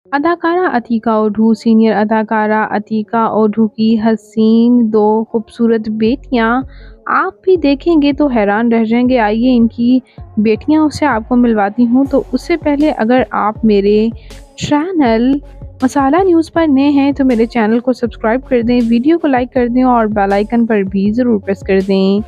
अदाकारा अतीका ओढ़ू। सीनियर अदाकारा अतीका ओढ़ू की हसीन दो खूबसूरत बेटियां आप भी देखेंगे तो हैरान रह जाएंगे। आइए इनकी बेटियां उससे आपको मिलवाती हूँ। तो उससे पहले अगर आप मेरे चैनल मसाला न्यूज़ पर नए हैं तो मेरे चैनल को सब्सक्राइब कर दें, वीडियो को लाइक कर दें और बेल आइकन पर भी ज़रूर प्रेस कर दें।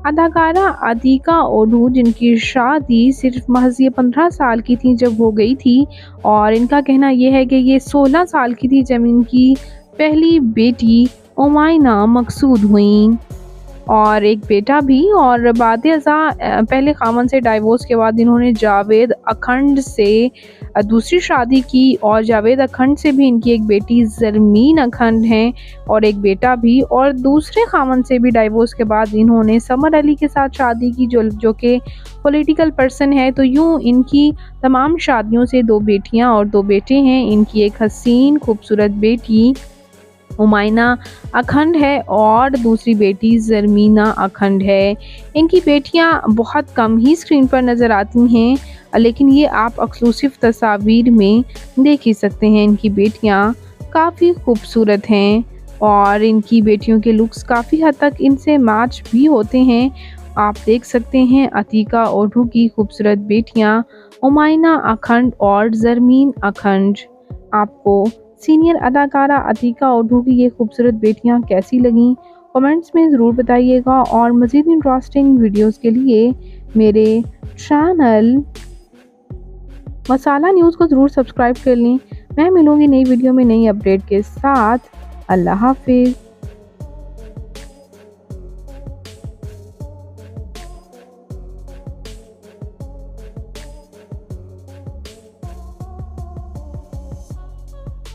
अदाकारा अतीका ओढ़ू जिनकी शादी सिर्फ महज ये 15 साल की थी जब हो गई थी, और इनका कहना ये है कि ये 16 साल की थी जब इनकी पहली बेटी उमाइना मकसूद हुई और एक बेटा भी। और बाद-ए-अज़ा पहले ख़ामन से डाइवोर्स के बाद इन्होंने जावेद अखंड से दूसरी शादी की और जावेद अखंड से भी इनकी एक बेटी ज़रमीन अखंड हैं और एक बेटा भी। और दूसरे ख़ामन से भी डाइवोर्स के बाद इन्होंने समर अली के साथ शादी की जो कि पॉलिटिकल पर्सन है। तो यूँ इनकी तमाम शादियों से 2 बेटियां और 2 बेटे हैं। इनकी एक हसीन खूबसूरत बेटी उमाइना अखंड है और दूसरी बेटी ज़रमीना अखंड है। इनकी बेटियां बहुत कम ही स्क्रीन पर नज़र आती हैं, लेकिन ये आप एक्सक्लूसिव तस्वीर में देख ही सकते हैं। इनकी बेटियां काफ़ी खूबसूरत हैं और इनकी बेटियों के लुक्स काफ़ी हद तक इनसे मैच भी होते हैं। आप देख सकते हैं अतीका ओढ़ू की खूबसूरत बेटियां उमाइना अखंड और ज़रमीन अखंड। आपको सीनियर अदाकारा अतीका ओढ़ू की ये खूबसूरत बेटियां कैसी लगीं, कमेंट्स में ज़रूर बताइएगा। और मज़ीद इंटरेस्टिंग वीडियोस के लिए मेरे चैनल मसाला न्यूज़ को ज़रूर सब्सक्राइब कर लें। मैं मिलूँगी नई वीडियो में नई अपडेट के साथ। अल्लाह हाफ़िज़।